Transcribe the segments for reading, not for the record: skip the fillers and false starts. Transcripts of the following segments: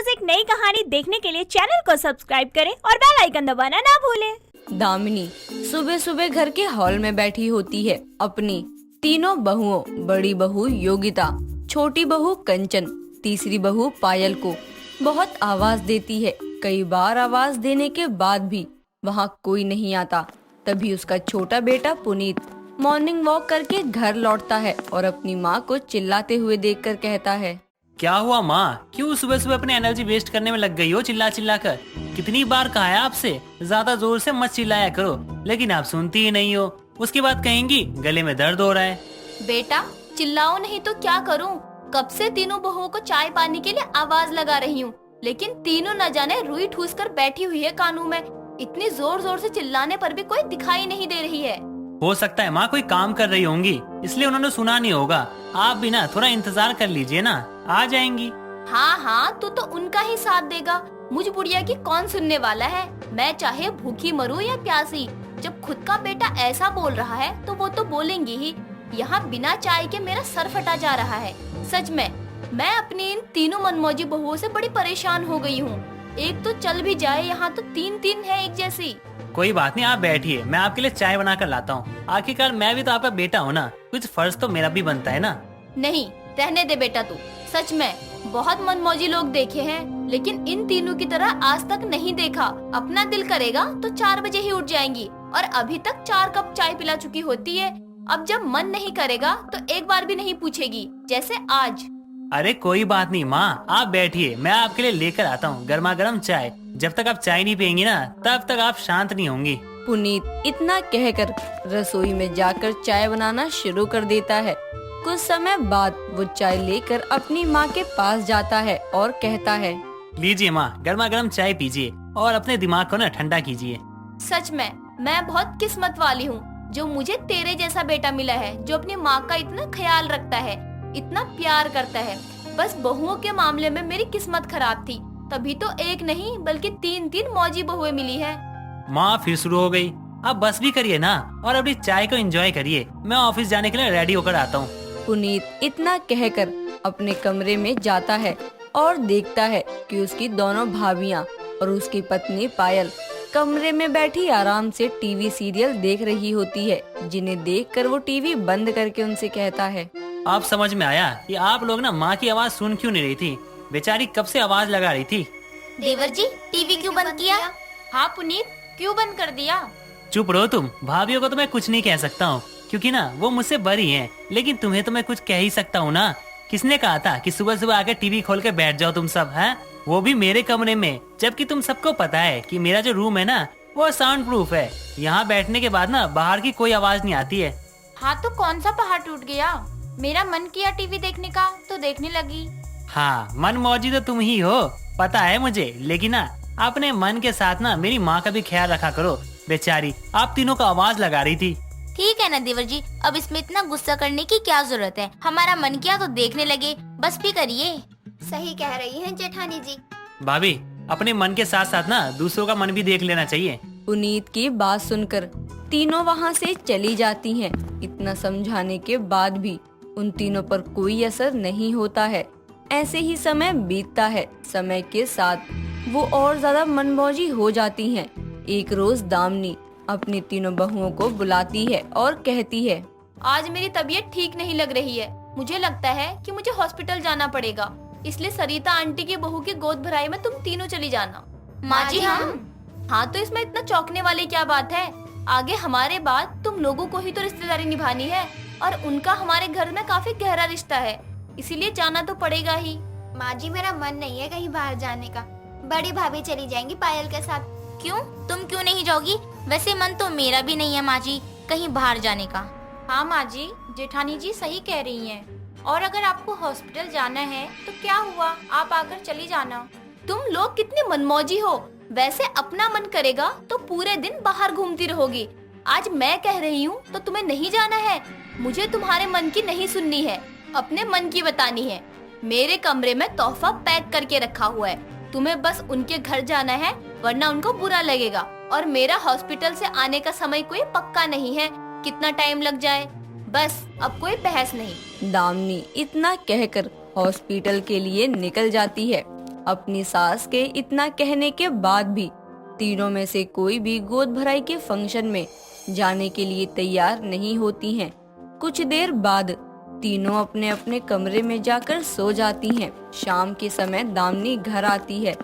रोज एक नई कहानी देखने के लिए चैनल को सब्सक्राइब करें और बेल आइकन दबाना ना भूलें। दामिनी सुबह सुबह घर के हॉल में बैठी होती है। अपनी तीनों बहुओं, बड़ी बहू योगिता, छोटी बहू कंचन, तीसरी बहू पायल को बहुत आवाज देती है। कई बार आवाज देने के बाद भी वहाँ कोई नहीं आता। तभी उसका छोटा बेटा पुनीत मॉर्निंग वॉक करके घर लौटता है और अपनी माँ को चिल्लाते हुए देखकर कहता है, क्या हुआ माँ, क्यों सुबह सुबह अपनी एनर्जी वेस्ट करने में लग गई हो चिल्ला चिल्ला कर। कितनी बार कहा है आपसे ज्यादा जोर से मत चिल्लाया करो, लेकिन आप सुनती ही नहीं हो। उसके बाद कहेंगी गले में दर्द हो रहा है। बेटा चिल्लाओ नहीं तो क्या करूं? कब से तीनों बहुओं को चाय पानी के लिए आवाज लगा रही हूँ, लेकिन तीनों न जाने रुई ठूस कर बैठी हुई है कानों में। इतनी जोर जोर से चिल्लाने पर भी कोई दिखाई नहीं दे रही है। हो सकता है माँ कोई काम कर रही होंगी, इसलिए उन्होंने सुना नहीं होगा। आप भी ना थोड़ा इंतजार कर लीजिए ना, आ जाएंगी। हाँ हाँ, तू तो उनका ही साथ देगा। मुझ बुढ़िया की कौन सुनने वाला है? मैं चाहे भूखी मरूं या प्यासी, जब खुद का बेटा ऐसा बोल रहा है तो वो तो बोलेंगी ही। यहाँ बिना चाय के मेरा सर फटा जा रहा है। सच में मैं अपनी इन तीनों मनमौजी बहुओं से बड़ी परेशान हो गई हूँ। एक तो चल भी जाए, यहाँ तो तीन तीन है एक जैसी। कोई बात नहीं, आप बैठिए, मैं आपके लिए चाय बना कर लाता हूँ। आखिरकार मैं भी तो आपका बेटा हूँ ना, कुछ फर्ज तो मेरा भी बनता है ना। नहीं, रहने दे बेटा तू। सच में बहुत मनमौजी लोग देखे हैं, लेकिन इन तीनों की तरह आज तक नहीं देखा। अपना दिल करेगा तो 4 बजे ही उठ जाएंगी और अभी तक 4 कप चाय पिला चुकी होती है। अब जब मन नहीं करेगा तो एक बार भी नहीं पूछेगी, जैसे आज। अरे कोई बात नहीं माँ, आप बैठिए, मैं आपके लिए लेकर आता हूँ गर्मा गर्म चाय। जब तक आप चाय नहीं पियेंगी ना, तब तक आप शांत नहीं होंगी। पुनीत इतना कहकर रसोई में जाकर चाय बनाना शुरू कर देता है। कुछ समय बाद वो चाय लेकर अपनी माँ के पास जाता है और कहता है, लीजिए माँ, गर्मा गर्म चाय पीजिए और अपने दिमाग को ना ठंडा कीजिए। सच में मैं बहुत किस्मत वाली हूँ जो मुझे तेरे जैसा बेटा मिला है, जो अपनी माँ का इतना ख्याल रखता है, इतना प्यार करता है। बस बहुओं के मामले में मेरी किस्मत खराब थी, तभी तो एक नहीं बल्कि 3 मौजी बहुएं मिली है। माँ फिर शुरू हो गई। अब बस भी करिए ना और अपनी चाय को एंजॉय करिए। मैं ऑफिस जाने के लिए रेडी होकर आता हूँ। पुनीत इतना कहकर अपने कमरे में जाता है और देखता है कि उसकी दोनों भाभियां और उसकी पत्नी पायल कमरे में बैठी आराम से टीवी सीरियल देख रही होती है, जिन्हें देखकर वो टीवी बंद करके उनसे कहता है, आप समझ में आया कि आप लोग ना माँ की आवाज सुन क्यों नहीं रही थी? बेचारी कब से आवाज लगा रही थी। देवर जी टीवी क्यों बंद किया? हाँ पुनीत, क्यों बंद कर दिया? चुप रहो तुम। भाभियों को तो मैं कुछ नहीं कह सकता हूँ, क्योंकि ना वो मुझसे बड़ी हैं, लेकिन तुम्हें तो मैं कुछ कह ही सकता हूँ ना। किसने कहा था कि सुबह सुबह आकर टीवी खोल के बैठ जाओ तुम सब, हैं? वो भी मेरे कमरे में, जबकि तुम सबको पता है कि मेरा जो रूम है ना वो साउंड प्रूफ है। यहाँ बैठने के बाद ना बाहर की कोई आवाज नहीं आती है। हाँ तो कौन सा पहाड़ टूट गया? मेरा मन किया टीवी देखने का तो देखने लगी। हाँ, मन मौजी तो तुम ही हो, पता है मुझे, लेकिन ना अपने मन के साथ ना मेरी माँ का भी ख्याल रखा करो। बेचारी आप तीनों को आवाज लगा रही थी। ठीक है ना देवर जी, अब इसमें इतना गुस्सा करने की क्या जरूरत है? हमारा मन किया तो देखने लगे, बस भी करिए। सही कह रही हैं जेठानी जी। भाभी, अपने मन के साथ साथ ना दूसरों का मन भी देख लेना चाहिए। पुनीत की बात सुनकर तीनों वहाँ से चली जाती हैं। इतना समझाने के बाद भी उन तीनों पर कोई असर नहीं होता है। ऐसे ही समय बीतता है। समय के साथ वो और ज्यादा मनमौजी हो जाती हैं। एक रोज दामिनी अपनी तीनों बहुओं को बुलाती है और कहती है, आज मेरी तबीयत ठीक नहीं लग रही है। मुझे लगता है कि मुझे हॉस्पिटल जाना पड़ेगा, इसलिए सरिता आंटी की बहू की गोद भराई में तुम तीनों चली जाना। माँ जी हम? हाँ तो इसमें इतना चौंकने वाली क्या बात है? आगे हमारे बाद तुम लोगों को ही तो रिश्तेदारी निभानी है, और उनका हमारे घर में काफी गहरा रिश्ता है, इसीलिए जाना तो पड़ेगा ही। माँ जी मेरा मन नहीं है कहीं बाहर जाने का। बड़ी भाभी चली जाएंगी पायल के साथ। क्यों, तुम क्यों नहीं जाओगी? वैसे मन तो मेरा भी नहीं है माँ जी कहीं बाहर जाने का। हाँ माँ जी, जेठानी जी सही कह रही हैं। और अगर आपको हॉस्पिटल जाना है तो क्या हुआ, आप आकर चली जाना। तुम लोग कितने मनमौजी हो। वैसे अपना मन करेगा तो पूरे दिन बाहर घूमती रहोगी। आज मैं कह रही हूँ तो तुम्हें नहीं जाना है। मुझे तुम्हारे मन की नहीं सुननी है, अपने मन की बतानी है। मेरे कमरे में तोहफा पैक करके रखा हुआ है, तुम्हें बस उनके घर जाना है, वरना उनको बुरा लगेगा। और मेरा हॉस्पिटल से आने का समय कोई पक्का नहीं है, कितना टाइम लग जाए। बस अब कोई बहस नहीं। दामिनी इतना कहकर हॉस्पिटल के लिए निकल जाती है। अपनी सास के इतना कहने के बाद भी तीनों में से कोई भी गोद भराई के फंक्शन में जाने के लिए तैयार नहीं होती हैं। कुछ देर बाद तीनों अपने अपने कमरे में जाकर सो जाती हैं। शाम के समय दामिनी घर आती है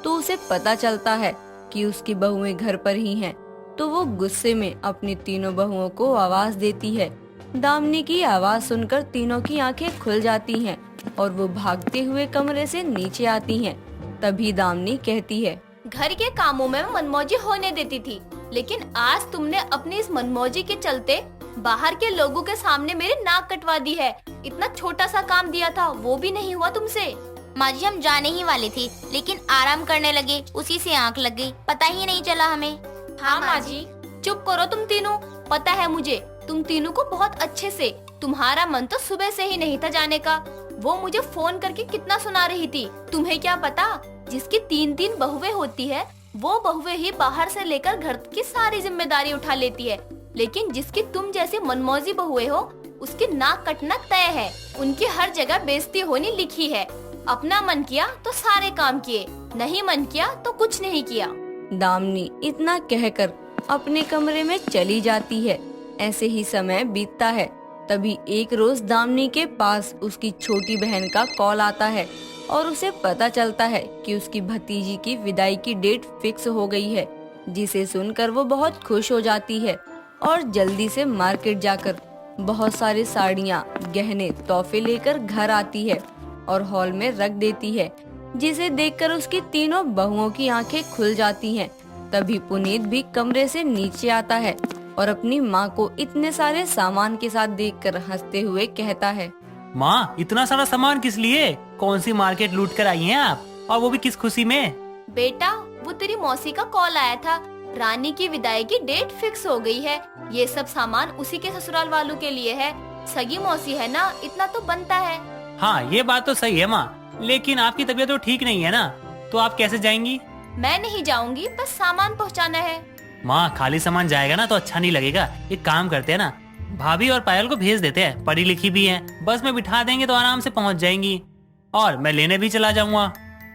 तो उसे पता चलता है कि उसकी बहुएं घर पर ही हैं, तो वो गुस्से में अपनी तीनों बहुओं को आवाज देती है। दामिनी की आवाज सुनकर तीनों की आंखें खुल जाती हैं और वो भागते हुए कमरे से नीचे आती हैं। तभी दामिनी कहती है, घर के कामों में मैं मनमौजी होने देती थी, लेकिन आज तुमने अपनी इस मनमौजी के चलते बाहर के लोगों के सामने मेरी नाक कटवा दी है। इतना छोटा सा काम दिया था वो भी नहीं हुआ तुमसे। माँ जी हम जाने ही वाले थे, लेकिन आराम करने लगे, उसी से आंख लग गई, पता ही नहीं चला हमें। हाँ माँ जी, चुप करो तुम तीनों। पता है मुझे तुम तीनों को बहुत अच्छे से। तुम्हारा मन तो सुबह से ही नहीं था जाने का। वो मुझे फोन करके कितना सुना रही थी। तुम्हें क्या पता, जिसकी 3-3 बहुएं होती है वो बहुएं ही बाहर से लेकर घर की सारी जिम्मेदारी उठा लेती है, लेकिन जिसकी तुम जैसी मनमौजी बहुएं हो उसकी नाक कटना तय है। उनकी हर जगह बेइज्जती होनी लिखी है। अपना मन किया तो सारे काम किए, नहीं मन किया तो कुछ नहीं किया। दामिनी इतना कहकर अपने कमरे में चली जाती है। ऐसे ही समय बीतता है। तभी एक रोज दामिनी के पास उसकी छोटी बहन का कॉल आता है और उसे पता चलता है कि उसकी भतीजी की विदाई की डेट फिक्स हो गई है, जिसे सुनकर वो बहुत खुश हो जाती है और जल्दी से मार्केट जाकर बहुत सारी साड़ियाँ, गहने, तोहफे लेकर घर आती है और हॉल में रख देती है, जिसे देखकर उसकी तीनों बहुओं की आंखें खुल जाती हैं। तभी पुनीत भी कमरे से नीचे आता है और अपनी माँ को इतने सारे सामान के साथ देखकर हंसते हुए कहता है, माँ इतना सारा सामान किस लिए? कौन सी मार्केट लूट कर आई हैं आप, और वो भी किस खुशी में? बेटा वो तेरी मौसी का कॉल आया था, रानी की विदाई की डेट फिक्स हो गई है। ये सब सामान उसी के ससुराल वालों के लिए है। सगी मौसी है ना, इतना तो बनता है। हाँ ये बात तो सही है माँ, लेकिन आपकी तबीयत तो ठीक नहीं है ना, तो आप कैसे जाएंगी? मैं नहीं जाऊंगी, बस सामान पहुंचाना है। माँ खाली सामान जाएगा ना तो अच्छा नहीं लगेगा। एक काम करते हैं ना, भाभी और पायल को भेज देते हैं, पढ़ी लिखी भी हैं, बस में बिठा देंगे तो आराम से पहुँच जाएंगी, और मैं लेने भी चला जाऊंगा।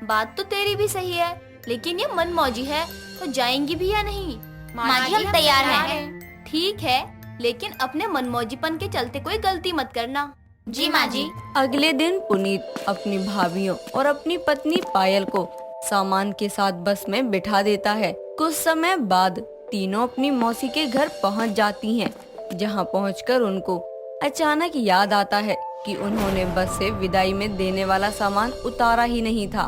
बात तो तेरी भी सही है, लेकिन ये मनमौजी है तो जाएंगी भी या नहीं? माँ जी हम तैयार हैं। ठीक है, लेकिन अपने मनमौजीपन के चलते कोई गलती मत करना। जी माँ जी। अगले दिन पुनीत अपनी भाभियों और अपनी पत्नी पायल को सामान के साथ बस में बिठा देता है। कुछ समय बाद तीनों अपनी मौसी के घर पहुंच जाती हैं, जहां पहुंचकर उनको अचानक याद आता है कि उन्होंने बस से विदाई में देने वाला सामान उतारा ही नहीं था।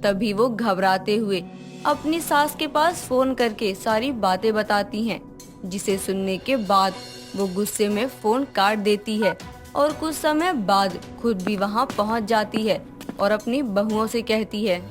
तभी वो घबराते हुए अपनी सास के पास फोन करके सारी बातें बताती हैं, जिसे सुनने के बाद वो गुस्से में फोन काट देती है और कुछ समय बाद खुद भी वहां पहुंच जाती है और अपनी बहुओं से कहती है,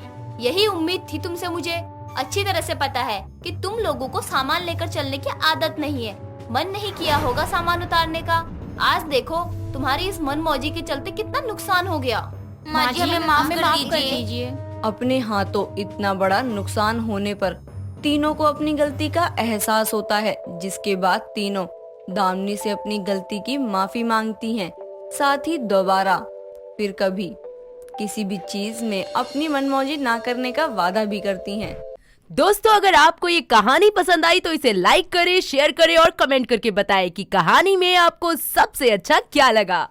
यही उम्मीद थी तुमसे मुझे। अच्छी तरह से पता है कि तुम लोगों को सामान लेकर चलने की आदत नहीं है। मन नहीं किया होगा सामान उतारने का। आज देखो तुम्हारी इस मनमौजी के चलते कितना नुकसान हो गया। माँ जी हमें माफ कर दीजिए। अपने हाथों इतना बड़ा नुकसान होने पर तीनों को अपनी गलती का एहसास होता है, जिसके बाद तीनों दामिनी से अपनी गलती की माफी मांगती हैं। साथ ही दोबारा फिर कभी किसी भी चीज में अपनी मनमौजी ना करने का वादा भी करती हैं। दोस्तों अगर आपको ये कहानी पसंद आई तो इसे लाइक करें, शेयर करें और कमेंट करके बताएं कि कहानी में आपको सबसे अच्छा क्या लगा।